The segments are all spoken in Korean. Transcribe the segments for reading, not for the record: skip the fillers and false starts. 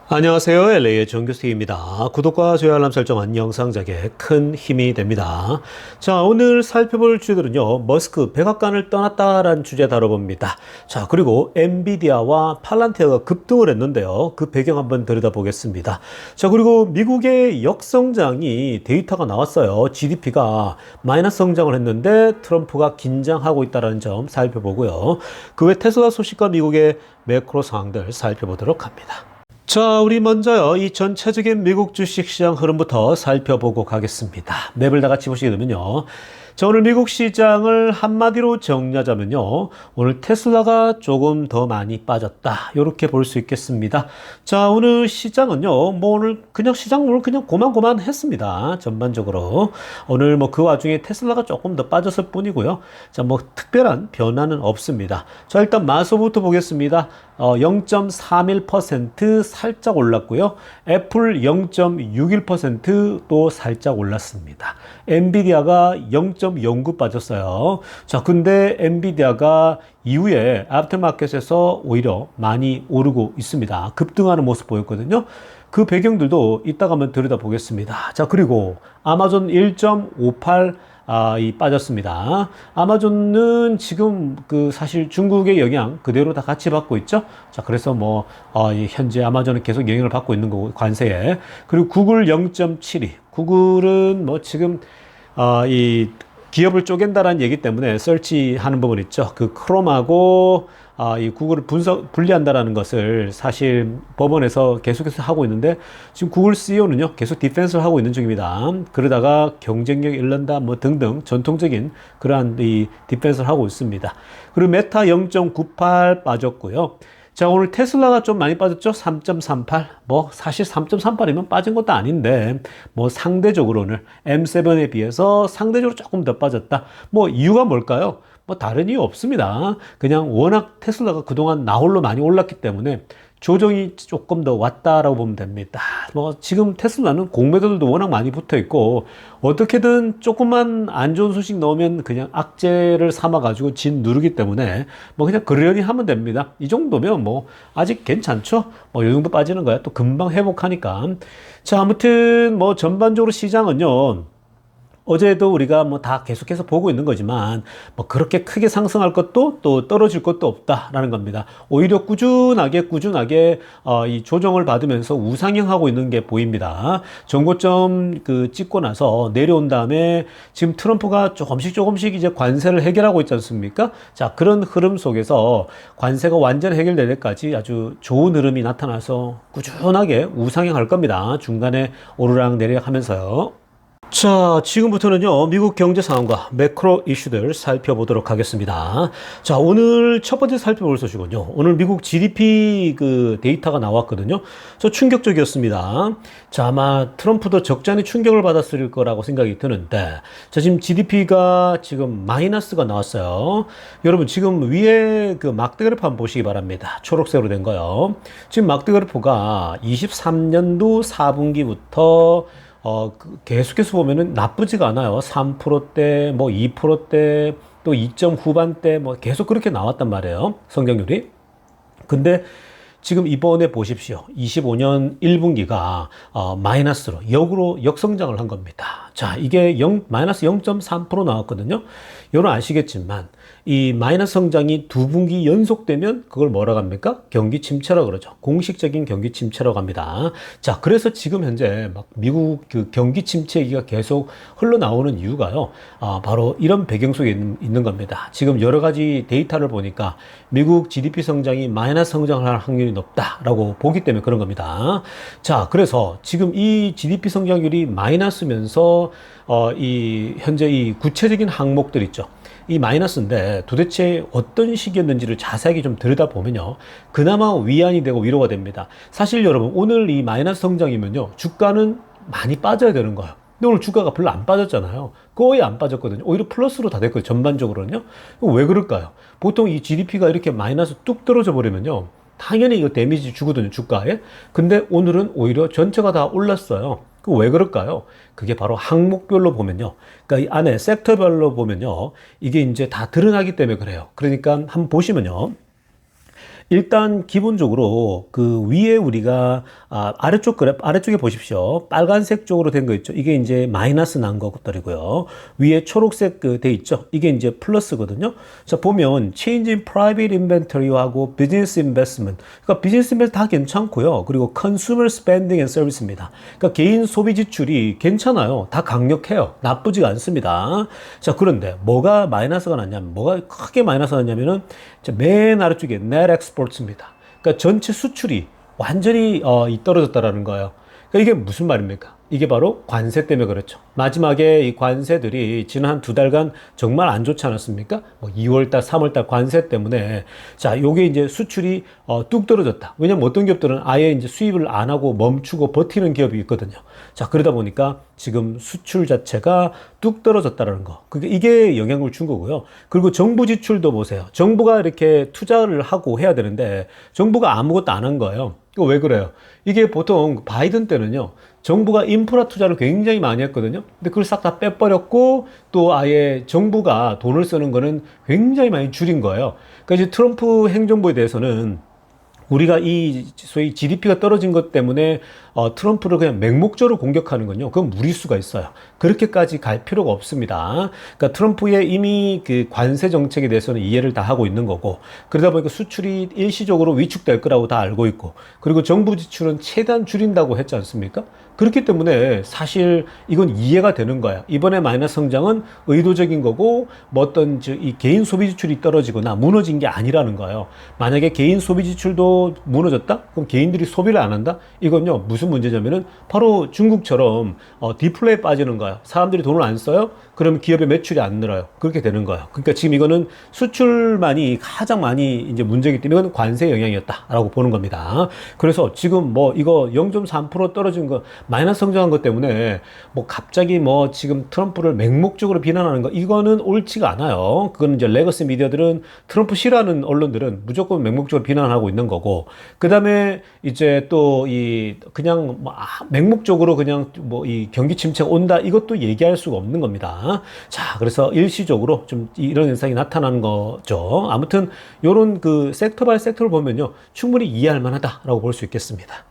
안녕하세요. LA의 정교수입니다. 구독과 좋아요 알람 설정은 영상 제작에 큰 힘이 됩니다. 자, 오늘 살펴볼 주제들은요. 머스크 백악관을 떠났다라는 주제 다뤄봅니다. 자, 그리고 엔비디아와 팔란티아가 급등을 했는데요. 그 배경 한번 들여다보겠습니다. 자, 그리고 미국의 역성장이 데이터가 나왔어요. GDP가 마이너스 성장을 했는데 트럼프가 긴장하고 있다는 점 살펴보고요. 그 외 테슬라 소식과 미국의 매크로 상황들 살펴보도록 합니다. 자, 우리 먼저요, 이 전체적인 미국 주식시장 흐름부터 살펴보고 가겠습니다. 맵을 다 같이 보시게 되면요. 자, 오늘 미국 시장을 한마디로 정리하자면요. 오늘 테슬라가 조금 더 많이 빠졌다. 이렇게 볼 수 있겠습니다. 자, 오늘 시장은요. 오늘 그냥 그냥 고만고만 했습니다. 전반적으로. 오늘 그 와중에 테슬라가 조금 더 빠졌을 뿐이고요. 자, 특별한 변화는 없습니다. 자, 일단 마소부터 보겠습니다. 0.31% 살짝 올랐고요. 애플 0.61%또 살짝 올랐습니다. 엔비디아가 0.09 빠졌어요. 자, 근데 엔비디아가 이후에 애프터마켓에서 오히려 많이 오르고 있습니다. 급등하는 모습 보였거든요. 그 배경들도 이따가 한번 들여다보겠습니다. 자, 그리고 아마존 1.58 빠졌습니다. 아마존은 지금 사실 중국의 영향 그대로 다 같이 받고 있죠. 자, 그래서 현재 아마존은 계속 영향을 받고 있는 거고, 관세에. 그리고 구글 0.72. 구글은 지금, 이 기업을 쪼갠다라는 얘기 때문에 설치하는 부분 있죠. 그 크롬하고 이 구글을 분리한다라는 것을 사실 법원에서 계속해서 하고 있는데, 지금 구글 CEO는요, 계속 디펜스를 하고 있는 중입니다. 그러다가 경쟁력이 잃는다, 등등 전통적인 그러한 이 디펜스를 하고 있습니다. 그리고 메타 0.98 빠졌고요. 자, 오늘 테슬라가 좀 많이 빠졌죠? 3.38. 사실 3.38이면 빠진 것도 아닌데, 상대적으로는 M7에 비해서 상대적으로 조금 더 빠졌다. 이유가 뭘까요? 다른 이유 없습니다. 그냥 워낙 테슬라가 그동안 나홀로 많이 올랐기 때문에 조정이 조금 더 왔다라고 보면 됩니다. 지금 테슬라는 공매도들도 워낙 많이 붙어 있고, 어떻게든 조금만 안 좋은 소식 넣으면 그냥 악재를 삼아가지고 진 누르기 때문에 그냥 그러려니 하면 됩니다. 이 정도면 아직 괜찮죠? 이 정도 빠지는 거야. 또 금방 회복하니까. 자, 아무튼 전반적으로 시장은요. 어제도 우리가 다 계속해서 보고 있는 거지만 그렇게 크게 상승할 것도 또 떨어질 것도 없다라는 겁니다. 오히려 꾸준하게 이 조정을 받으면서 우상향하고 있는 게 보입니다. 정고점 찍고 나서 내려온 다음에 지금 트럼프가 조금씩 이제 관세를 해결하고 있지 않습니까? 자, 그런 흐름 속에서 관세가 완전 해결될 때까지 아주 좋은 흐름이 나타나서 꾸준하게 우상향할 겁니다. 중간에 오르락 내리락 하면서요. 자, 지금부터는요, 미국 경제 상황과 매크로 이슈들 살펴보도록 하겠습니다. 자, 오늘 첫 번째 살펴볼 소식은요, 오늘 미국 GDP 데이터가 나왔거든요. 충격적이었습니다. 자, 아마 트럼프도 적잖이 충격을 받았을 거라고 생각이 드는데, 자, 지금 GDP가 지금 마이너스가 나왔어요. 여러분, 지금 위에 막대 그래프 한번 보시기 바랍니다. 초록색으로 된 거요. 지금 막대 그래프가 23년도 4분기부터 계속해서 보면은 나쁘지가 않아요. 3%대, 2%대, 또 2점 후반대, 계속 그렇게 나왔단 말이에요. 성장률이. 근데 지금 이번에 보십시오. 25년 1분기가 마이너스로 역성장을 한 겁니다. 자, 이게 마이너스 0.3% 나왔거든요. 여러분 아시겠지만 이 마이너스 성장이 두 분기 연속되면 그걸 뭐라고 합니까? 경기 침체라고 그러죠. 공식적인 경기 침체라고 합니다. 자, 그래서 지금 현재 미국 경기 침체 얘기가 계속 흘러나오는 이유가요. 바로 이런 배경 속에 있는 겁니다. 지금 여러 가지 데이터를 보니까 미국 GDP 성장이 마이너스 성장을 할 확률이 높다라고 보기 때문에 그런 겁니다. 자, 그래서 지금 이 GDP 성장률이 마이너스면서 현재 이 구체적인 항목들 있죠. 이 마이너스인데 도대체 어떤 시기였는지를 자세하게 좀 들여다보면요, 그나마 위안이 되고 위로가 됩니다. 사실 여러분, 오늘 이 마이너스 성장이면요, 주가는 많이 빠져야 되는 거예요. 근데 오늘 주가가 별로 안 빠졌잖아요. 거의 안 빠졌거든요. 오히려 플러스로 다 됐거든요. 전반적으로는요. 왜 그럴까요? 보통 이 GDP가 이렇게 마이너스 뚝 떨어져 버리면요, 당연히 이거 데미지 주거든요, 주가에. 근데 오늘은 오히려 전체가 다 올랐어요. 왜 그럴까요? 그게 바로 항목별로 보면요. 그러니까 이 안에 섹터별로 보면요, 이게 이제 다 드러나기 때문에 그래요. 그러니까 한번 보시면요. 일단 기본적으로 그 위에 우리가 아래쪽 그래프 아래쪽에 보십시오. 빨간색 쪽으로 된 거 있죠. 이게 이제 마이너스 난 것들이고요. 위에 초록색 그 돼 있죠. 이게 이제 플러스거든요. 자 보면 change in private inventory하고 business investment. 그러니까 비즈니스 인벤 다 괜찮고요. 그리고 consumer spending and service입니다. 그러니까 개인 소비 지출이 괜찮아요. 다 강력해요. 나쁘지가 않습니다. 자 그런데 뭐가 마이너스가 났냐면 뭐가 크게 마이너스가 났냐면은 맨 아래쪽에 net export입니다. 그러니까 전체 수출이 완전히 떨어졌다라는 거예요. 그러니까 이게 무슨 말입니까? 이게 바로 관세 때문에 그렇죠. 마지막에 이 관세들이 지난 한 두 달간 정말 안 좋지 않았습니까? 뭐 2월달, 3월달 관세 때문에 자, 요게 이제 수출이 뚝 떨어졌다. 왜냐면 어떤 기업들은 아예 이제 수입을 안 하고 멈추고 버티는 기업이 있거든요. 자, 그러다 보니까 지금 수출 자체가 뚝 떨어졌다라는 거. 그게 이게 영향을 준 거고요. 그리고 정부 지출도 보세요. 정부가 이렇게 투자를 하고 해야 되는데 정부가 아무것도 안 한 거예요. 이거 왜 그래요? 이게 보통 바이든 때는요. 정부가 인프라 투자를 굉장히 많이 했거든요. 근데 그걸 싹 다 빼버렸고 또 아예 정부가 돈을 쓰는 거는 굉장히 많이 줄인 거예요. 그러니까 이제 트럼프 행정부에 대해서는 우리가 이 소위 GDP가 떨어진 것 때문에 트럼프를 그냥 맹목적으로 공격하는 건요. 그건 무리수가 있어요. 그렇게까지 갈 필요가 없습니다. 그러니까 트럼프의 이미 그 관세 정책에 대해서는 이해를 다 하고 있는 거고 그러다 보니까 수출이 일시적으로 위축될 거라고 다 알고 있고 그리고 정부 지출은 최대한 줄인다고 했지 않습니까? 그렇기 때문에 사실 이건 이해가 되는 거야. 이번에 마이너스 성장은 의도적인 거고 뭐 어떤 이 개인 소비 지출이 떨어지거나 무너진 게 아니라는 거예요. 만약에 개인 소비 지출도 무너졌다? 그럼 개인들이 소비를 안 한다? 이건요 무슨 문제냐면은 바로 중국처럼 디플레에 빠지는 거야. 사람들이 돈을 안 써요? 그러면 기업의 매출이 안 늘어요. 그렇게 되는 거예요. 그러니까 지금 이거는 수출만이 가장 많이 이제 문제이기 때문에 이건 관세 영향이었다라고 보는 겁니다. 그래서 지금 뭐 이거 0.3% 떨어진 거 마이너스 성장한 것 때문에 뭐 갑자기 뭐 지금 트럼프를 맹목적으로 비난하는 거 이거는 옳지가 않아요. 그거는 이제 레거시 미디어들은 트럼프 싫어하는 언론들은 무조건 맹목적으로 비난하고 있는 거고 그 다음에 이제 또 이 그냥 뭐 맹목적으로 그냥 뭐 이 경기 침체가 온다 이것도 얘기할 수가 없는 겁니다. 자 그래서 일시적으로 좀 이런 현상이 나타나는 거죠. 아무튼 요런 그 섹터 바이 섹터를 보면요 충분히 이해할 만하다라고 볼 수 있겠습니다.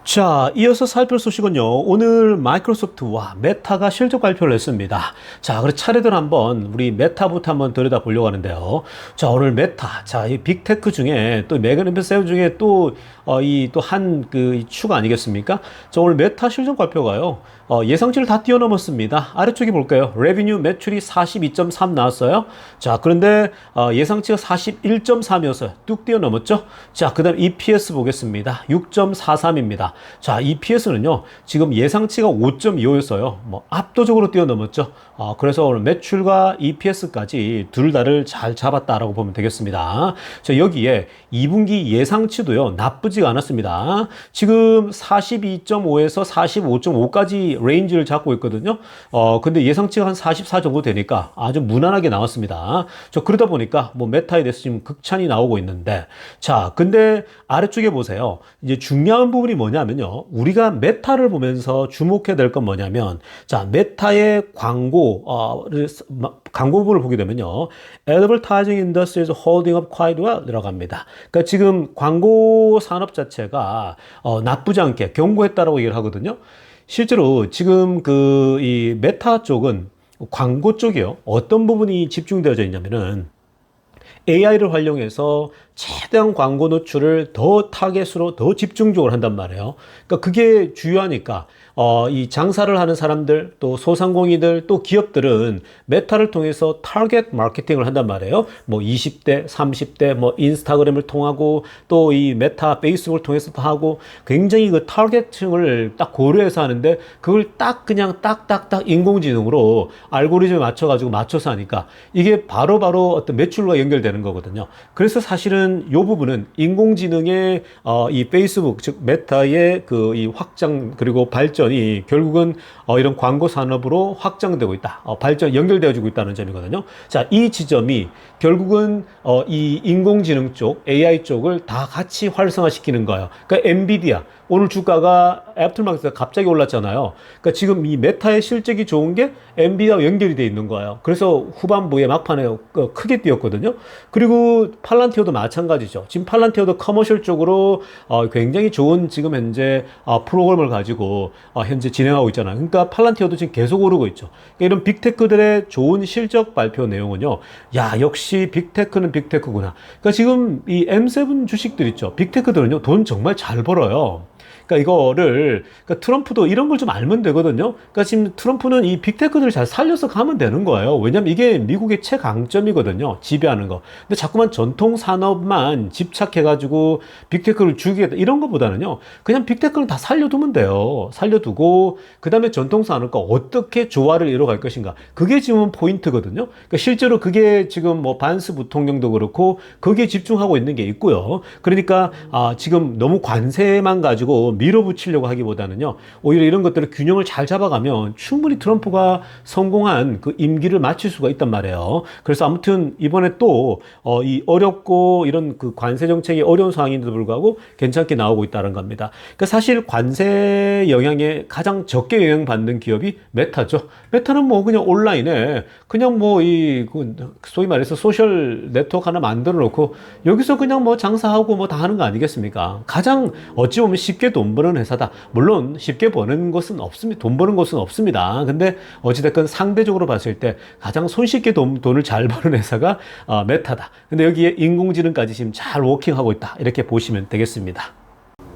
자, 이어서 살펴볼 소식은요. 오늘 마이크로소프트와 메타가 실적 발표를 했습니다. 자, 그래서 차례대로 한번 우리 메타부터 한번 들여다보려고 하는데요. 자, 오늘 메타. 자, 이 빅테크 중에 또 메가네비세우 중에 또 이 또 한 그 축 아니겠습니까? 자, 오늘 메타 실적 발표가요. 예상치를 다 뛰어넘었습니다. 아래쪽에 볼까요? 레비뉴 매출이 42.3 나왔어요. 자, 그런데 예상치가 41.3이었어요. 뚝 뛰어넘었죠? 자, 그 다음 EPS 보겠습니다. 6.43입니다. 자, EPS는요, 지금 예상치가 5.25였어요. 뭐, 압도적으로 뛰어넘었죠. 그래서 오늘 매출과 EPS까지 둘 다를 잘 잡았다라고 보면 되겠습니다. 자, 여기에 2분기 예상치도요, 나쁘지가 않았습니다. 지금 42.5에서 45.5까지 레인지를 잡고 있거든요. 근데 예상치가 한 44 정도 되니까 아주 무난하게 나왔습니다. 저 그러다 보니까 뭐 메타에 대해서 지금 극찬이 나오고 있는데, 자, 근데 아래쪽에 보세요. 이제 중요한 부분이 뭐냐면요. 우리가 메타를 보면서 주목해야 될 건 뭐냐면, 자, 메타의 광고 부분을 보게 되면요. Advertising industry is holding up quite well 이라고 합니다. 그러니까 지금 광고 산업 자체가 나쁘지 않게 견고했다라고 얘기를 하거든요. 실제로 지금 이 메타 쪽은 광고 쪽이요. 어떤 부분이 집중되어져 있냐면은 AI를 활용해서 최대한 광고 노출을 더 타겟으로 더 집중적으로 한단 말이에요. 그러니까 그게 주요하니까 이 장사를 하는 사람들 또 소상공인들 또 기업들은 메타를 통해서 타겟 마케팅을 한단 말이에요. 뭐 20대, 30대 뭐 인스타그램을 통하고 또 이 메타 페이스북을 통해서도 하고 굉장히 그 타겟층을 딱 고려해서 하는데 그걸 딱 그냥 딱딱딱 인공지능으로 알고리즘에 맞춰서 하니까 이게 바로바로 어떤 매출과 연결되는 거거든요. 그래서 사실은 이 부분은 인공지능의 이 페이스북 즉 메타의 그 이 확장 그리고 발전이 결국은 이런 광고 산업으로 확장되고 있다. 발전 연결되어지고 있다는 점이거든요. 자, 이 지점이 결국은 이 인공지능 쪽, AI 쪽을 다 같이 활성화시키는 거예요. 그러니까 엔비디아 오늘 주가가 애프터마켓에서 갑자기 올랐잖아요. 그러니까 지금 이 메타의 실적이 좋은 게 엔비디아와 연결이 돼 있는 거예요. 그래서 후반부에 막판에 크게 뛰었거든요. 그리고 팔란티어도 마찬가지죠. 지금 팔란티어도 커머셜 쪽으로 굉장히 좋은 지금 현재 프로그램을 가지고 현재 진행하고 있잖아요. 그러니까 팔란티어도 지금 계속 오르고 있죠. 그러니까 이런 빅테크들의 좋은 실적 발표 내용은요. 야, 역시 빅테크는 빅테크구나. 그러니까 지금 이 M7 주식들 있죠. 빅테크들은요, 돈 정말 잘 벌어요. 그러니까 이거를, 그러니까 트럼프도 이런 걸 좀 알면 되거든요. 그러니까 지금 트럼프는 이 빅테크들을 잘 살려서 가면 되는 거예요. 왜냐면 이게 미국의 최강점이거든요. 지배하는 거. 근데 자꾸만 전통 산업만 집착해가지고 빅테크를 죽이겠다. 이런 거보다는요. 그냥 빅테크는 다 살려두면 돼요. 살려두고, 그 다음에 전통 산업과 어떻게 조화를 이뤄갈 것인가. 그게 지금 포인트거든요. 그러니까 실제로 그게 지금 뭐 반스 부통령도 그렇고, 거기에 집중하고 있는 게 있고요. 그러니까, 지금 너무 관세만 가지고 밀어붙이려고 하기보다는요, 오히려 이런 것들을 균형을 잘 잡아가면 충분히 트럼프가 성공한 그 임기를 마칠 수가 있단 말이에요. 그래서 아무튼 이번에 또 이 어렵고 이런 그 관세 정책이 어려운 상황인데도 불구하고 괜찮게 나오고 있다는 겁니다. 그러니까 사실 관세 영향에 가장 적게 영향받는 기업이 메타죠. 메타는 뭐 그냥 온라인에 그냥 뭐 이 소위 말해서 소셜 네트워크 하나 만들어 놓고 여기서 그냥 뭐 장사하고 뭐 다 하는 거 아니겠습니까? 가장 어찌 보면 쉽게 돈 버는 회사다. 물론 쉽게 버는 것은 없습니다. 돈 버는 것은 없습니다. 근데 어찌됐건 상대적으로 봤을 때 가장 손쉽게 돈을 잘 버는 회사가 메타다. 근데 여기에 인공지능까지 지금 잘 워킹하고 있다. 이렇게 보시면 되겠습니다.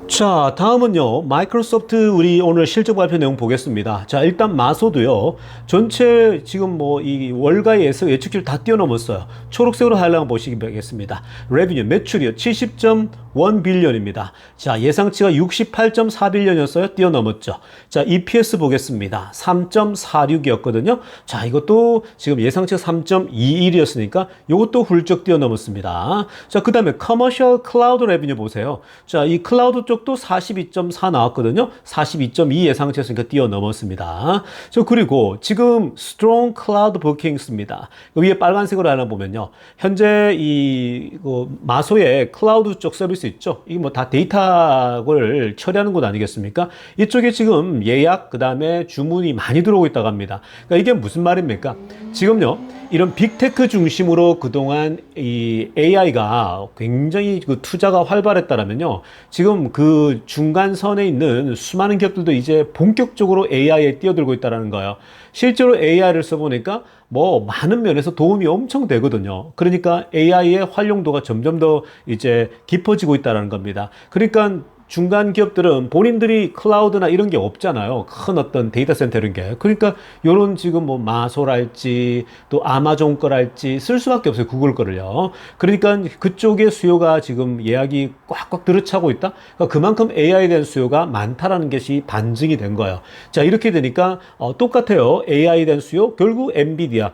자, 다음은요, 마이크로소프트 우리 오늘 실적 발표 내용 보겠습니다. 자, 일단 마소도요, 전체 지금 뭐 이 월가의 예측치를 다 뛰어넘었어요. 초록색으로 하이라인 보시기 바라겠습니다. 레비뉴, 매출이요, 70.1빌리언입니다. 자, 예상치가 68.4빌리언이었어요. 뛰어넘었죠. 자, EPS 보겠습니다. 3.46이었거든요. 자, 이것도 지금 예상치가 3.21이었으니까 이것도 훌쩍 뛰어넘었습니다. 자, 그 다음에 커머셜 클라우드 레비뉴 보세요. 자, 이 클라우드 쪽도 42.4 나왔거든요. 42.2 예상치였으니까 뛰어넘었습니다. 저 그리고 지금 strong cloud bookings입니다. 위에 빨간색으로 하나 보면요. 현재 이 마소의 클라우드 쪽 서비스 있죠. 이게 뭐 다 데이터를 처리하는 곳 아니겠습니까? 이쪽에 지금 예약 그다음에 주문이 많이 들어오고 있다고 합니다. 그러니까 이게 무슨 말입니까? 지금요. 이런 빅테크 중심으로 그동안 이 AI가 굉장히 그 투자가 활발했다라면요. 지금 그 중간선에 있는 수많은 기업들도 이제 본격적으로 AI에 뛰어들고 있다는 거예요. 실제로 AI를 써보니까 뭐 많은 면에서 도움이 엄청 되거든요. 그러니까 AI의 활용도가 점점 더 이제 깊어지고 있다는 겁니다. 그러니까 중간 기업들은 본인들이 클라우드나 이런 게 없잖아요. 큰 어떤 데이터 센터 이런 게. 그러니까 요런 지금 뭐 마소랄지 또 아마존 거랄지 쓸 수밖에 없어요. 구글 거를요. 그러니까 그쪽의 수요가 지금 예약이 꽉꽉 들어차고 있다. 그러니까 그만큼 AI에 대한 수요가 많다라는 것이 반증이 된 거예요. 자, 이렇게 되니까 똑같아요. AI에 대한 수요 결국 엔비디아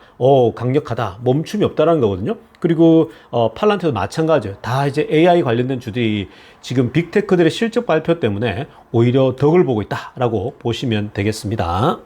강력하다. 멈춤이 없다라는 거거든요. 그리고 팔란티도 마찬가지예요. 다 이제 AI 관련된 주들이 지금 빅테크들의 실적 발표 때문에 오히려 덕을 보고 있다라고 보시면 되겠습니다.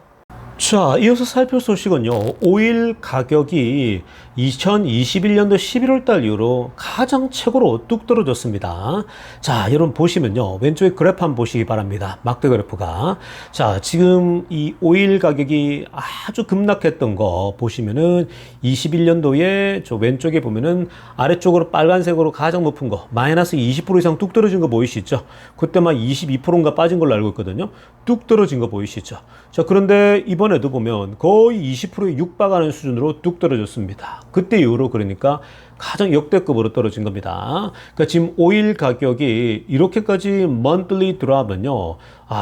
자, 이어서 살펴볼 소식은요. 오일 가격이 2021년도 11월 달 이후로 가장 최고로 뚝 떨어졌습니다. 자, 여러분 보시면요. 왼쪽에 그래프 한번 보시기 바랍니다. 막대 그래프가. 자, 지금 이 오일 가격이 아주 급락했던 거 보시면은 21년도에 저 왼쪽에 보면은 아래쪽으로 빨간색으로 가장 높은 거 마이너스 20% 이상 뚝 떨어진 거 보이시죠? 그때 막 22%인가 빠진 걸로 알고 있거든요. 뚝 떨어진 거 보이시죠? 자, 그런데 이번에도 보면 거의 20%에 육박하는 수준으로 뚝 떨어졌습니다. 그때 이후로 그러니까 가장 역대급으로 떨어진 겁니다. 그러니까 지금 오일 가격이 이렇게까지 monthly 드랍은요.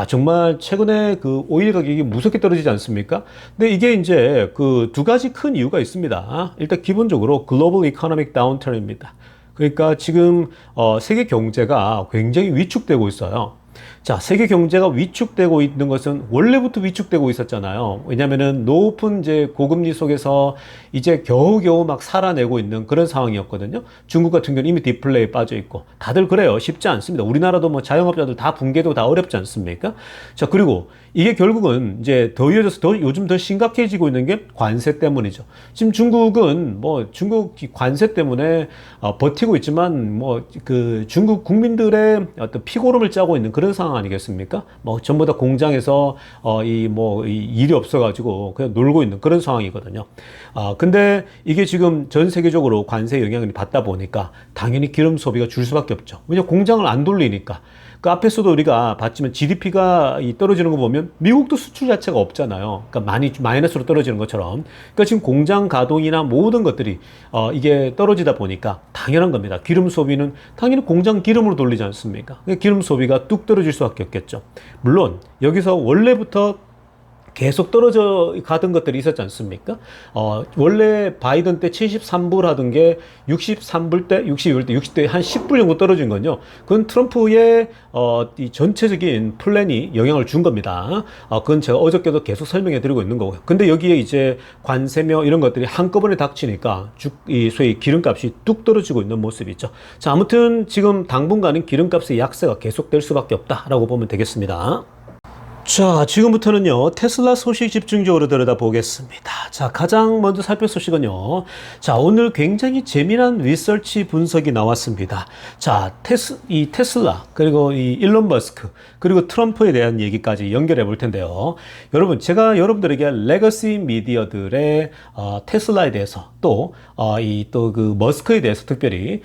정말 최근에 그 오일 가격이 무섭게 떨어지지 않습니까? 근데 이게 이제 그 두 가지 큰 이유가 있습니다. 일단 기본적으로 글로벌 이코노믹 다운턴입니다. 그러니까 지금 세계 경제가 굉장히 위축되고 있어요. 자, 세계 경제가 위축되고 있는 것은 원래부터 위축되고 있었잖아요. 왜냐면은 높은 이제 고금리 속에서 이제 겨우겨우 막 살아내고 있는 그런 상황이었거든요. 중국 같은 경우는 이미 디플레이에 빠져 있고 다들 그래요. 쉽지 않습니다. 우리나라도 뭐 자영업자들 다 붕괴도 다 어렵지 않습니까? 자, 그리고 이게 결국은 이제 더 이어져서 요즘 더 심각해지고 있는 게 관세 때문이죠. 지금 중국은 뭐 중국 관세 때문에 버티고 있지만 뭐 그 중국 국민들의 어떤 피고름을 짜고 있는 그런 그런 상황 아니겠습니까? 뭐 전부 다 공장에서 이 일이 없어가지고 그냥 놀고 있는 그런 상황이거든요. 근데 이게 지금 전 세계적으로 관세 영향을 받다 보니까 당연히 기름 소비가 줄 수밖에 없죠. 왜냐 공장을 안 돌리니까. 그 앞에서도 우리가 봤지만 GDP가 떨어지는 거 보면 미국도 수출 자체가 없잖아요. 그러니까 많이 마이너스로 떨어지는 것처럼. 그러니까 지금 공장 가동이나 모든 것들이 이게 떨어지다 보니까 당연한 겁니다. 기름 소비는 당연히 공장 기름으로 돌리지 않습니까? 그러니까 기름 소비가 뚝 떨어질 수밖에 없겠죠. 물론 여기서 원래부터 계속 떨어져 가던 것들이 있었지 않습니까? 원래 바이든 때 73불 하던 게 63불 때, 62불 때, 60대 한 10불 정도 떨어진 건요. 그건 트럼프의 이 전체적인 플랜이 영향을 준 겁니다. 그건 제가 어저께도 계속 설명해 드리고 있는 거고요. 근데 여기에 이제 관세며 이런 것들이 한꺼번에 닥치니까 이 소위 기름값이 뚝 떨어지고 있는 모습이죠. 자, 아무튼 지금 당분간은 기름값의 약세가 계속될 수밖에 없다라고 보면 되겠습니다. 자, 지금부터는요, 테슬라 소식 집중적으로 들여다보겠습니다. 자, 가장 먼저 살펴볼 소식은요, 자, 오늘 굉장히 재미난 리서치 분석이 나왔습니다. 자, 이 테슬라, 그리고 이 일론 머스크, 그리고 트럼프에 대한 얘기까지 연결해 볼 텐데요. 여러분, 제가 여러분들에게 레거시 미디어들의 테슬라에 대해서 또 그 머스크에 대해서 특별히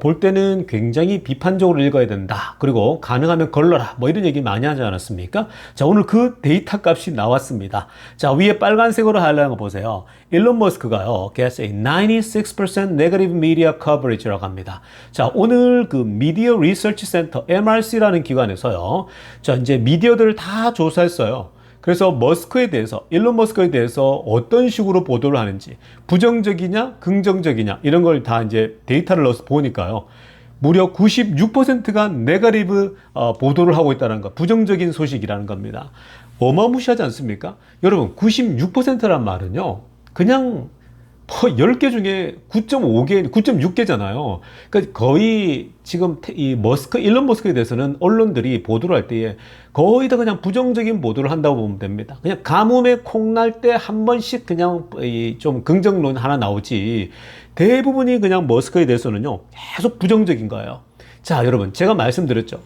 볼 때는 굉장히 비판적으로 읽어야 된다. 그리고 가능하면 걸러라. 뭐 이런 얘기 많이 하지 않았습니까? 자, 오늘 그 데이터 값이 나왔습니다. 자, 위에 빨간색으로 하려는 거 보세요. 일론 머스크가요, gets a 96% negative media coverage라고 합니다. 자, 오늘 그 미디어 리서치 센터, MRC라는 기관에서요, 자, 이제 미디어들을 다 조사했어요. 그래서 머스크에 대해서, 일론 머스크에 대해서 어떤 식으로 보도를 하는지, 부정적이냐, 긍정적이냐, 이런 걸 다 이제 데이터를 넣어서 보니까요. 무려 96%가 네거티브 보도를 하고 있다는 거, 부정적인 소식이라는 겁니다. 어마무시하지 않습니까? 여러분, 96%란 말은요, 그냥 10개 중에 9.5개, 9.6개잖아요. 그러니까 거의 지금 이 일론 머스크에 대해서는 언론들이 보도를 할 때에 거의 다 그냥 부정적인 보도를 한다고 보면 됩니다. 그냥 가뭄에 콩 날 때 한 번씩 그냥 좀 긍정론 하나 나오지 대부분이 그냥 머스크에 대해서는요, 계속 부정적인 거예요. 자, 여러분, 제가 말씀드렸죠.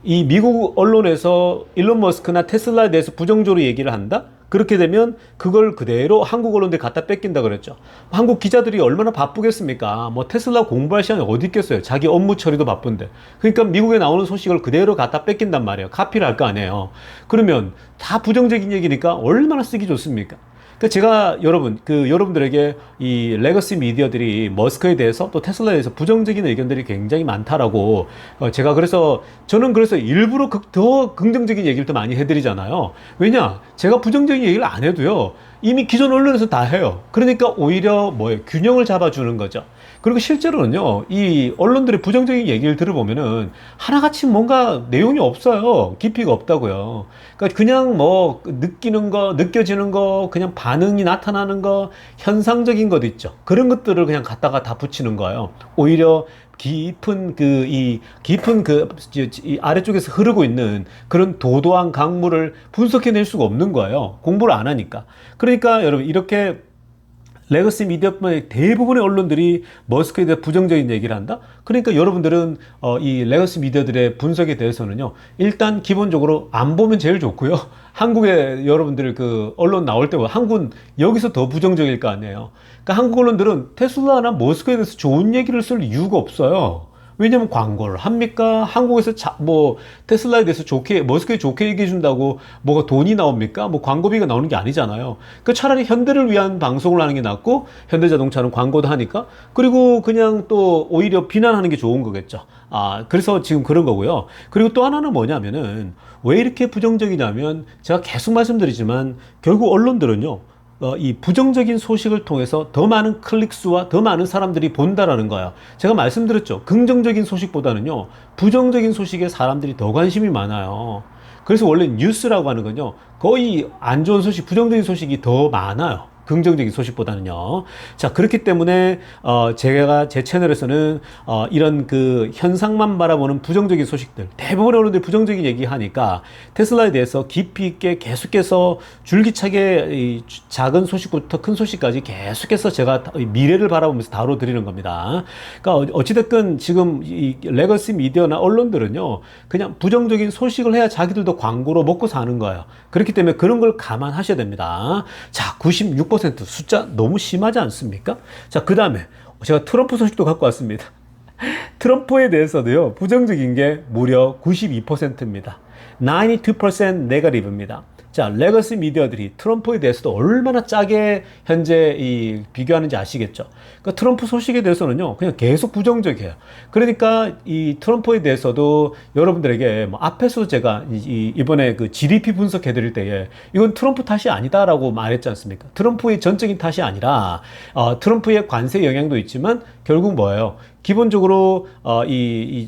이 미국 언론에서 일론 머스크나 테슬라에 대해서 부정적으로 얘기를 한다? 그렇게 되면 그걸 그대로 한국 언론들이 갖다 뺏긴다 그랬죠. 한국 기자들이 얼마나 바쁘겠습니까? 뭐 테슬라 공부할 시간이 어디 있겠어요. 자기 업무 처리도 바쁜데. 그러니까 미국에 나오는 소식을 그대로 갖다 뺏긴단 말이에요. 카피를 할 거 아니에요. 그러면 다 부정적인 얘기니까 얼마나 쓰기 좋습니까? 그러니까 제가 여러분들에게 이 레거시 미디어들이 머스크에 대해서 또 테슬라에 대해서 부정적인 의견들이 굉장히 많다라고 저는 그래서 일부러 더 긍정적인 얘기를 더 많이 해드리잖아요. 왜냐? 제가 부정적인 얘기를 안 해도요, 이미 기존 언론에서 다 해요. 그러니까 오히려 균형을 잡아주는 거죠. 그리고 실제로는요, 이 언론들의 부정적인 얘기를 들어보면은 하나같이 뭔가 내용이 없어요. 깊이가 없다고요. 그러니까 그냥 느끼는 거, 느껴지는 거, 그냥 반응이 나타나는 거, 현상적인 것 있죠. 그런 것들을 그냥 갖다가 다 붙이는 거예요. 오히려 깊은 이 아래쪽에서 흐르고 있는 그런 도도한 강물을 분석해낼 수가 없는 거예요. 공부를 안 하니까. 그러니까 여러분, 이렇게 레거시 미디어뿐만 대부분의 언론들이 머스크에 대해 부정적인 얘기를 한다? 그러니까 여러분들은 이 레거시 미디어들의 분석에 대해서는요, 일단 기본적으로 안 보면 제일 좋고요. 한국에 여러분들 그 언론 나올 때보다 한국은 여기서 더 부정적일 거 아니에요. 그러니까 한국 언론들은 테슬라나 머스크에 대해서 좋은 얘기를 쓸 이유가 없어요. 왜냐면 광고를 합니까? 한국에서 테슬라에 대해서 머스크에 좋게 얘기해 준다고 뭐가 돈이 나옵니까? 광고비가 나오는 게 아니잖아요. 그 차라리 현대를 위한 방송을 하는 게 낫고, 현대자동차는 광고도 하니까, 그리고 그냥 또 오히려 비난하는 게 좋은 거겠죠. 그래서 지금 그런 거고요. 그리고 또 하나는 뭐냐면은, 왜 이렇게 부정적이냐면, 제가 계속 말씀드리지만, 결국 언론들은요, 이 부정적인 소식을 통해서 더 많은 클릭수와 더 많은 사람들이 본다라는 거예요. 제가 말씀드렸죠. 긍정적인 소식보다는요, 부정적인 소식에 사람들이 더 관심이 많아요. 그래서 원래 뉴스라고 하는 건요, 거의 안 좋은 소식, 부정적인 소식이 더 많아요. 긍정적인 소식보다는요. 자, 그렇기 때문에 제가 제 채널에서는 이런 그 현상만 바라보는 부정적인 소식들, 대부분의 언론들이 부정적인 얘기하니까 테슬라에 대해서 깊이 있게 계속해서 줄기차게 이 작은 소식부터 큰 소식까지 계속해서 제가 미래를 바라보면서 다뤄드리는 겁니다. 그러니까 어찌됐건 지금 이 레거시 미디어나 언론들은요, 그냥 부정적인 소식을 해야 자기들도 광고로 먹고 사는 거예요. 그렇기 때문에 그런 걸 감안하셔야 됩니다. 자, 96% 숫자 너무 심하지 않습니까? 자, 그 다음에 제가 트럼프 소식도 갖고 왔습니다. 트럼프에 대해서도요, 부정적인 게 무려 92%입니다. 92% 네거티브입니다. 자, 레거시 미디어들이 트럼프에 대해서도 얼마나 짜게 현재 비교하는지 아시겠죠? 그러니까 트럼프 소식에 대해서는요, 그냥 계속 부정적이에요. 그러니까 이 트럼프에 대해서도 여러분들에게 뭐 앞에서 제가 이번에 그 GDP 분석해 드릴 때에 이건 트럼프 탓이 아니다라고 말했지 않습니까? 트럼프의 전적인 탓이 아니라 트럼프의 관세 영향도 있지만 결국 뭐예요? 기본적으로 이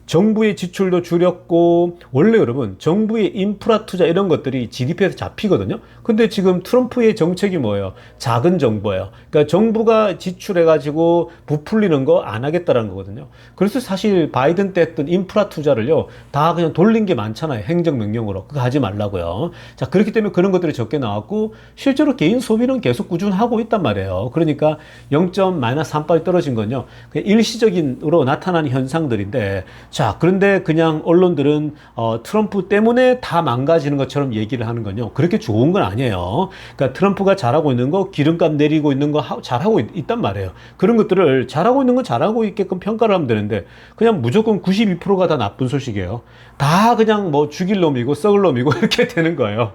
정부의 지출도 줄였고, 원래 여러분 정부의 인프라 투자 이런 것들이 GDP에서 잡히거든요. 근데 지금 트럼프의 정책이 뭐예요? 작은 정부예요. 그러니까 정부가 지출해가지고 부풀리는 거 안 하겠다라는 거거든요. 그래서 사실 바이든 때 했던 인프라 투자를요, 다 그냥 돌린 게 많잖아요. 행정명령으로. 그거 하지 말라고요. 자, 그렇기 때문에 그런 것들이 적게 나왔고, 실제로 개인 소비는 계속 꾸준하고 있단 말이에요. 그러니까 0.-3% 떨어진 건요, 일시적으로 나타나는 현상들인데, 자, 그런데 그냥 언론들은 트럼프 때문에 다 망가지는 것처럼 얘기를 하는 건요, 그렇게 좋은 건 아니에요. 그러니까 트럼프가 잘하고 있는 거, 기름값 내리고 있는 거 잘하고 있단 말이에요. 그런 것들을 잘하고 있는 건 잘하고 있게끔 평가를 하면 되는데, 그냥 무조건 92%가 다 나쁜 소식이에요. 다 그냥 뭐 죽일 놈이고 썩을 놈이고 이렇게 되는 거예요.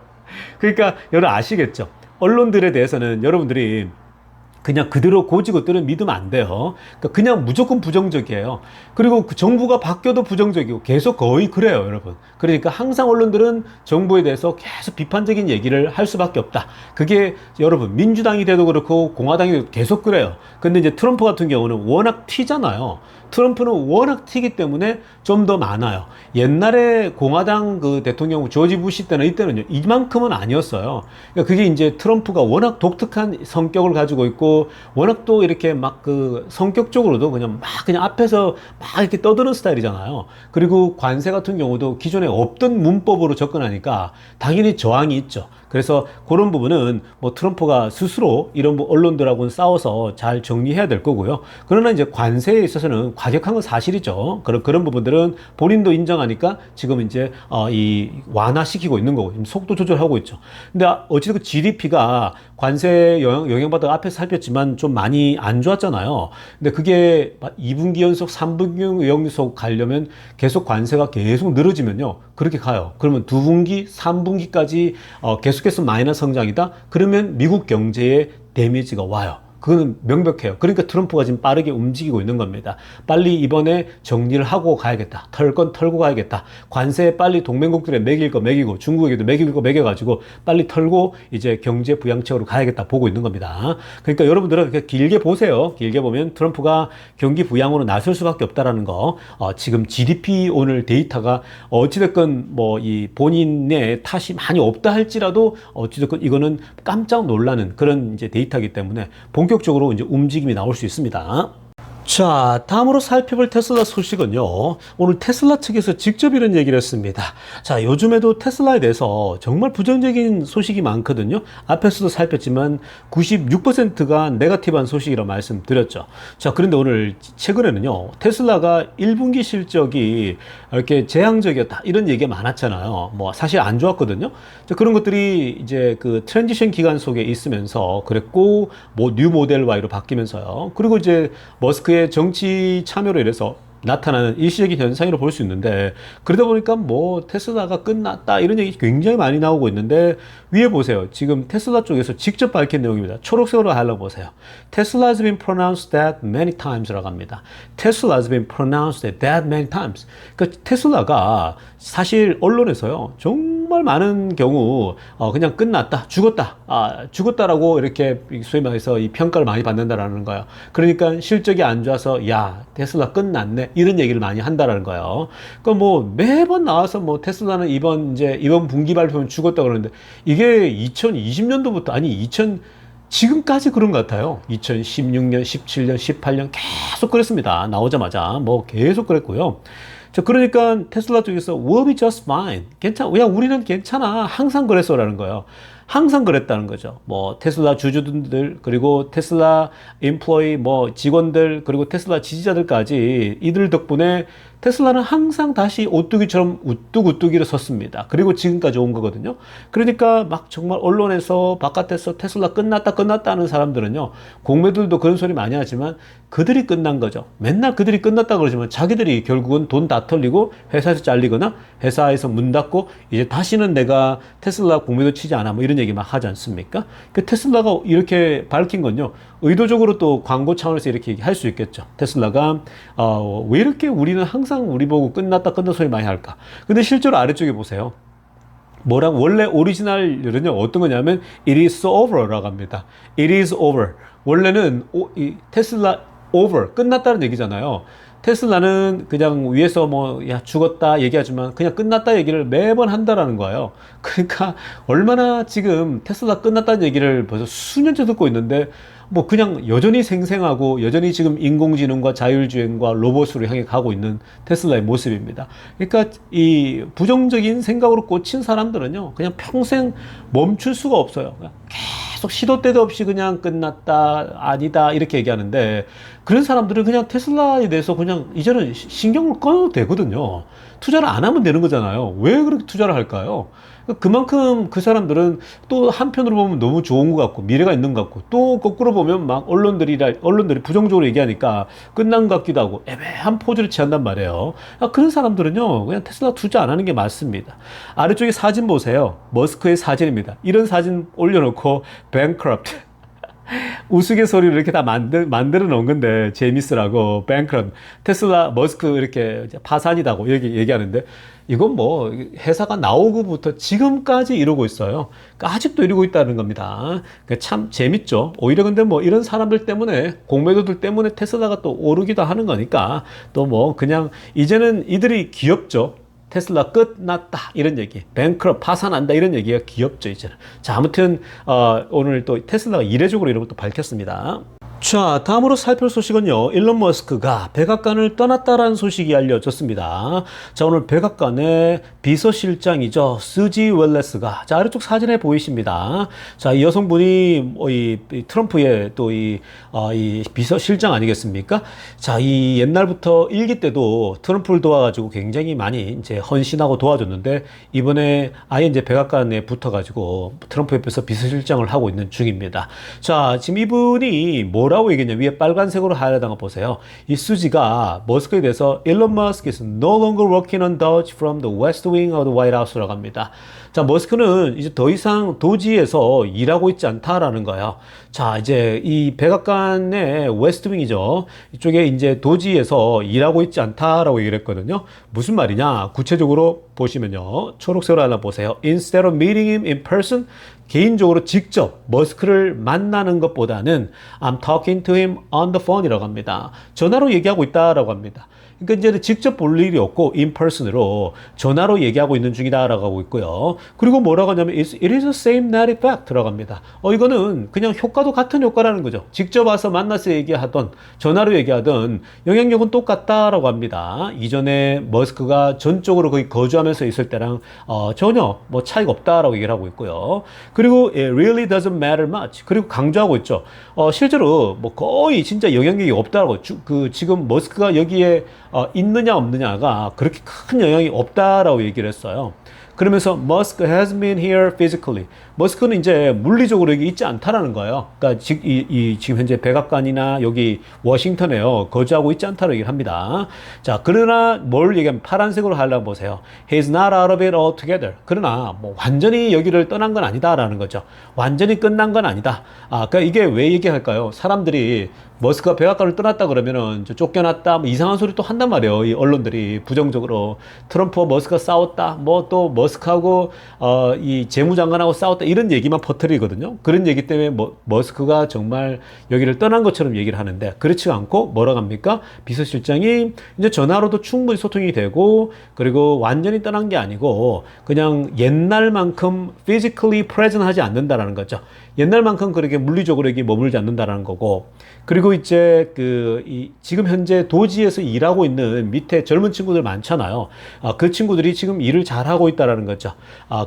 그러니까 여러분 아시겠죠? 언론들에 대해서는 여러분들이 그냥 그대로 고지고대로 믿으면 안 돼요. 그러니까 그냥 무조건 부정적이에요. 그리고 그 정부가 바뀌어도 부정적이고 계속 거의 그래요, 여러분. 그러니까 항상 언론들은 정부에 대해서 계속 비판적인 얘기를 할 수밖에 없다. 그게 여러분 민주당이 돼도 그렇고 공화당이 돼도 계속 그래요. 근데 이제 트럼프 같은 경우는 워낙 튀잖아요. 트럼프는 워낙 튀기 때문에 좀 더 많아요. 옛날에 공화당 그 대통령 조지 부시 때는 이때는요, 이만큼은 아니었어요. 그러니까 그게 이제 트럼프가 워낙 독특한 성격을 가지고 있고, 워낙 또 이렇게 막 그 성격적으로도 그냥 앞에서 막 이렇게 떠드는 스타일이잖아요. 그리고 관세 같은 경우도 기존에 없던 문법으로 접근하니까 당연히 저항이 있죠. 그래서 그런 부분은 뭐 트럼프가 스스로 이런 언론들하고는 싸워서 잘 정리해야 될 거고요. 그러나 이제 관세에 있어서는 과격한 건 사실이죠. 그런 부분들은 본인도 인정하니까 지금 이제 완화시키고 있는 거고, 속도 조절하고 있죠. 근데 어찌됐든 GDP가 관세 영향받아 앞에서 살폈지만 좀 많이 안 좋았잖아요. 근데 그게 2분기 연속, 3분기 연속 가려면 계속 관세가 계속 늘어지면요, 그렇게 가요. 그러면 2분기, 3분기까지 계속해서 마이너스 성장이다? 그러면 미국 경제에 데미지가 와요. 그거는 명백해요. 그러니까 트럼프가 지금 빠르게 움직이고 있는 겁니다. 빨리 이번에 정리를 하고 가야겠다. 털 건 털고 가야겠다. 관세 빨리 동맹국들에 매길 거 매기고, 중국에게도 매길 거 매겨가지고 빨리 털고 이제 경제 부양책으로 가야겠다 보고 있는 겁니다. 그러니까 여러분들은 그냥 길게 보세요. 길게 보면 트럼프가 경기 부양으로 나설 수밖에 없다라는 거. 지금 GDP 오늘 데이터가 어찌됐건 뭐 이 본인의 탓이 많이 없다 할지라도 어찌됐건 이거는 깜짝 놀라는 그런 이제 데이터이기 때문에 본격적으로 이제 움직임이 나올 수 있습니다. 자, 다음으로 살펴볼 테슬라 소식은요, 오늘 테슬라 측에서 직접 이런 얘기를 했습니다. 자, 요즘에도 테슬라에 대해서 정말 부정적인 소식이 많거든요. 앞에서도 살폈지만 96%가 네거티브한 소식이라고 말씀드렸죠. 자, 그런데 오늘 최근에는요, 테슬라가 1분기 실적이 이렇게 재앙적이었다 이런 얘기가 많았잖아요. 뭐 사실 안 좋았거든요. 자, 그런 것들이 이제 그 트랜지션 기간 속에 있으면서 그랬고, 뭐 뉴 모델 Y로 바뀌면서요. 그리고 이제 머스크의 정치 참여로 인해서 나타나는 일시적인 현상으로 볼 수 있는데, 그러다 보니까 뭐 테슬라가 끝났다 이런 얘기 굉장히 많이 나오고 있는데, 위에 보세요. 지금 테슬라 쪽에서 직접 밝힌 내용입니다. 초록색으로 하려고 보세요. Tesla has been pronounced that many times라고 합니다. Tesla has been pronounced that many times. 그러니까 테슬라가 사실 언론에서요, 정말 많은 경우 그냥 끝났다, 죽었다라고 이렇게 소위 말해서 이 평가를 많이 받는다라는 거예요. 그러니까 실적이 안 좋아서 야, 테슬라 끝났네 이런 얘기를 많이 한다라는 거예요. 그러니까 뭐 매번 나와서 뭐 테슬라는 이번 분기 발표면 죽었다 그러는데, 이게 2020년도부터 아니 지금까지 그런 것 같아요. 2016년, 17년, 18년 계속 그랬습니다. 나오자마자 뭐 계속 그랬고요. 자, 그러니까 테슬라 쪽에서 we'll be just fine. 괜찮아. 야, 우리는 괜찮아. 항상 그랬어라는 거예요. 항상 그랬다는 거죠. 뭐 테슬라 주주들 그리고 테슬라 인플로이 뭐 직원들 그리고 테슬라 지지자들까지 이들 덕분에 테슬라는 항상 다시 오뚜기처럼 우뚝우뚝이를 섰습니다. 그리고 지금까지 온 거거든요. 그러니까 막 정말 언론에서 바깥에서 테슬라 끝났다 하는 사람들은요. 공매들도 그런 소리 많이 하지만 그들이 끝난 거죠. 맨날 그들이 끝났다 그러지만 자기들이 결국은 돈 다 털리고 회사에서 잘리거나 회사에서 문 닫고 이제 다시는 내가 테슬라 공매도 치지 않아 뭐 이런 얘기 막 하지 않습니까? 그 테슬라가 이렇게 밝힌 건요. 의도적으로 또 광고 차원에서 이렇게 할 수 있겠죠. 테슬라가 왜 이렇게 우리는 항상 우리 보고 끝났다 소리 많이 할까? 근데 실제로 아래쪽에 보세요. 뭐라고 원래 오리지널은요 어떤 거냐면 it is over라고 합니다. it is over. 원래는 이 테슬라 over 끝났다는 얘기잖아요. 테슬라는 그냥 위에서 뭐 야 죽었다 얘기하지만 그냥 끝났다 얘기를 매번 한다라는 거예요. 그러니까 얼마나 지금 테슬라 끝났다는 얘기를 벌써 수년째 듣고 있는데 뭐 그냥 여전히 생생하고 여전히 지금 인공지능과 자율주행과 로봇으로 향해 가고 있는 테슬라의 모습입니다. 그러니까 이 부정적인 생각으로 꽂힌 사람들은요 그냥 평생 멈출 수가 없어요. 계속 시도 때도 없이 그냥 끝났다 아니다 이렇게 얘기하는데 그런 사람들은 그냥 테슬라에 대해서 그냥 이제는 신경을 꺼도 되거든요. 투자를 안 하면 되는 거잖아요. 왜 그렇게 투자를 할까요? 그만큼 그 사람들은 또 한편으로 보면 너무 좋은 것 같고 미래가 있는 것 같고 또 거꾸로 보면 막 언론들이 부정적으로 얘기하니까 끝난 것 같기도 하고 애매한 포즈를 취한단 말이에요. 그런 사람들은요 그냥 테슬라 투자 안 하는 게 맞습니다. 아래쪽에 사진 보세요. 머스크의 사진입니다. 이런 사진 올려놓고 bankrupt 우스갯소리를 이렇게 다 만들어 놓은 건데, 재밌으라고, 뱅크런, 테슬라, 머스크 이렇게 파산이다고 얘기하는데, 이건 뭐, 회사가 나오고부터 지금까지 이러고 있어요. 그러니까 아직도 이러고 있다는 겁니다. 그러니까 참 재밌죠. 오히려 근데 뭐 이런 사람들 때문에, 공매도들 때문에 테슬라가 또 오르기도 하는 거니까, 또 뭐 그냥, 이제는 이들이 귀엽죠. 테슬라 끝났다 이런 얘기, 뱅크럽 파산한다 이런 얘기가 귀엽죠 이제는. 자, 아무튼 오늘 또 테슬라가 이례적으로 이런 것도 밝혔습니다. 자, 다음으로 살펴볼 소식은요, 일론 머스크가 백악관을 떠났다라는 소식이 알려졌습니다. 자, 오늘 백악관의 비서실장이죠, 스지 웰레스가, 자, 아래쪽 사진에 보이십니다. 자, 이 여성분이 이 트럼프의 또 이 비서실장 아니겠습니까? 자, 이 옛날부터 일기 때도 트럼프를 도와가지고 굉장히 많이 이제 헌신하고 도와줬는데, 이번에 아예 이제 백악관에 붙어가지고 트럼프 옆에서 비서실장을 하고 있는 중입니다. 자, 지금 이분이 뭐라고 얘기했냐, 위에 빨간색으로 하얀 거 보세요. 이 수지가 머스크에 대해서 Elon Musk is no longer working on Doge from the West Wing of the White House라고 합니다. 자, 머스크는 이제 더 이상 도지에서 일하고 있지 않다라는 거예요. 자, 이제 이 백악관의 웨스트윙이죠. 이쪽에 이제 도지에서 일하고 있지 않다라고 얘기를 했거든요. 무슨 말이냐? 구체적으로 보시면요. 초록색으로 하나 보세요. Instead of meeting him in person, 개인적으로 직접 머스크를 만나는 것보다는 I'm talking to him on the phone이라고 합니다. 전화로 얘기하고 있다라고 합니다. 그러니까 이제 직접 볼 일이 없고 in person으로 전화로 얘기하고 있는 중이다라고 하고 있고요. 그리고 뭐라고 하냐면 it is the same net effect라고 합니다. 이거는 그냥 효과도 같은 효과라는 거죠. 직접 와서 만나서 얘기하던 전화로 얘기하던 영향력은 똑같다라고 합니다. 이전에 머스크가 전적으로 거의 거주하면서 있을 때랑 전혀 뭐 차이가 없다라고 얘기를 하고 있고요. 그리고 it really doesn't matter much. 그리고 강조하고 있죠. 실제로 뭐 거의 진짜 영향력이 없다라고, 지금 머스크가 여기에 있느냐 없느냐가 그렇게 큰 영향이 없다라고 얘기를 했어요. 그러면서 Musk has been here physically. 머스크는 이제 물리적으로 여기 있지 않다라는 거예요. 그러니까 지금 현재 백악관이나 여기 워싱턴에요 거주하고 있지 않다고 얘기를 합니다. 자, 그러나 뭘 얘기하면 파란색으로 하려고 보세요. He's not out of it altogether. 그러나 뭐 완전히 여기를 떠난 건 아니다라는 거죠. 완전히 끝난 건 아니다. 그러니까 이게 왜 얘기할까요? 사람들이 머스크가 백악관을 떠났다 그러면은 쫓겨났다 뭐 이상한 소리 또 한단 말이에요. 이 언론들이 부정적으로 트럼프와 머스크가 싸웠다, 뭐 또 머스크하고 이 재무장관하고 싸웠다 이런 얘기만 퍼뜨리거든요. 그런 얘기 때문에 머스크가 정말 여기를 떠난 것처럼 얘기를 하는데 그렇지 않고 뭐라고 합니까? 비서실장이 이제 전화로도 충분히 소통이 되고 그리고 완전히 떠난 게 아니고 그냥 옛날만큼 physically present 하지 않는다라는 거죠. 옛날만큼 그렇게 물리적으로 여기 머물지 않는다라는 거고 그리고 이제 지금 현재 도지에서 일하고 있는 밑에 젊은 친구들 많잖아요. 그 친구들이 지금 일을 잘하고 있다라는 거죠.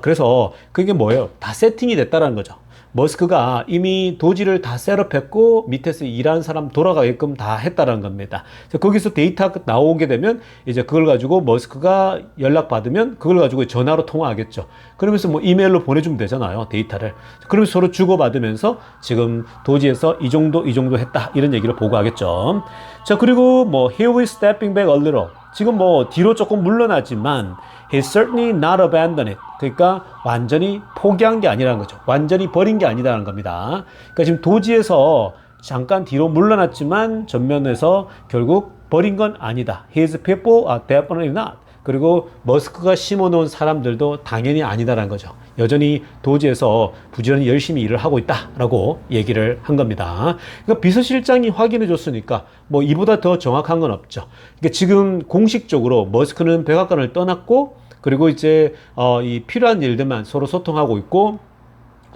그래서 그게 뭐예요? 다 세팅이 됐다라는 거죠. 머스크가 이미 도지를 다 셋업했고 밑에서 일하는 사람 돌아가게끔 다 했다라는 겁니다. 거기서 데이터가 나오게 되면 이제 그걸 가지고 머스크가 연락받으면 그걸 가지고 전화로 통화하겠죠. 그러면서 뭐 이메일로 보내주면 되잖아요. 데이터를. 그러면서 서로 주고받으면서 지금 도지에서 이 정도 했다. 이런 얘기를 보고하겠죠. 자, 그리고 뭐 here we stepping back a little. 지금 뭐 뒤로 조금 물러나지만 he's certainly not abandoned it. 그러니까 완전히 포기한 게 아니라는 거죠. 완전히 버린 게 아니다라는 겁니다. 그러니까 지금 도지에서 잠깐 뒤로 물러났지만 전면에서 결국 버린 건 아니다. His people are definitely not. 그리고 머스크가 심어놓은 사람들도 당연히 아니다라는 거죠. 여전히 도지에서 부지런히 열심히 일을 하고 있다라고 얘기를 한 겁니다. 그러니까 비서실장이 확인해 줬으니까 뭐 이보다 더 정확한 건 없죠. 그러니까 지금 공식적으로 머스크는 백악관을 떠났고 그리고 이제 이 필요한 일들만 서로 소통하고 있고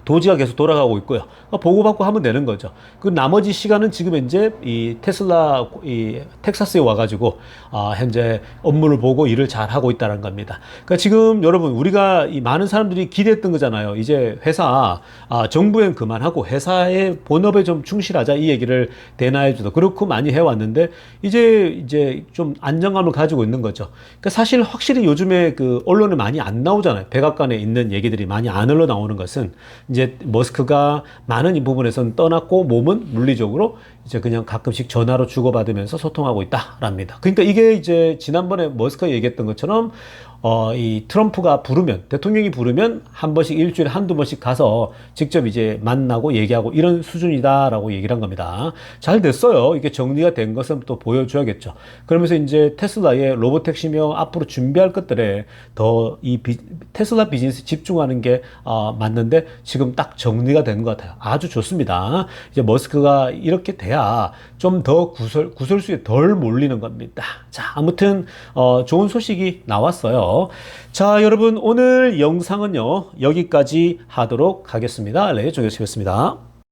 도지가 계속 돌아가고 있고요. 보고받고 하면 되는 거죠. 그 나머지 시간은 지금 현재 이 테슬라 이 텍사스에 와가지고 현재 업무를 보고 일을 잘 하고 있다는 겁니다. 그러니까 지금 여러분 우리가 이 많은 사람들이 기대했던 거잖아요. 이제 회사 정부엔 그만하고 회사의 본업에 좀 충실하자 이 얘기를 대나해주도 그렇고 많이 해왔는데 이제 좀 안정감을 가지고 있는 거죠. 그러니까 사실 확실히 요즘에 그 언론에 많이 안 나오잖아요. 백악관에 있는 얘기들이 많이 안 흘러 나오는 것은. 이제 머스크가 많은 이 부분에서는 떠났고 몸은 물리적으로 이제 그냥 가끔씩 전화로 주고받으면서 소통하고 있다랍니다. 그러니까 이게 이제 지난번에 머스크가 얘기했던 것처럼 이 트럼프가 부르면 대통령이 부르면 한 번씩 일주일에 한두 번씩 가서 직접 이제 만나고 얘기하고 이런 수준이다라고 얘기를 한 겁니다. 잘 됐어요. 이게 정리가 된 것은 또 보여줘야겠죠. 그러면서 이제 테슬라의 로보택시며 앞으로 준비할 것들에 더 이 테슬라 비즈니스 집중하는 게 맞는데 지금 딱 정리가 된 것 같아요. 아주 좋습니다. 이제 머스크가 이렇게 돼야 좀 더 구설수에 덜 몰리는 겁니다. 자, 아무튼 좋은 소식이 나왔어요. 자, 여러분 오늘 영상은요 여기까지 하도록 하겠습니다. 네, 조교수였습니다.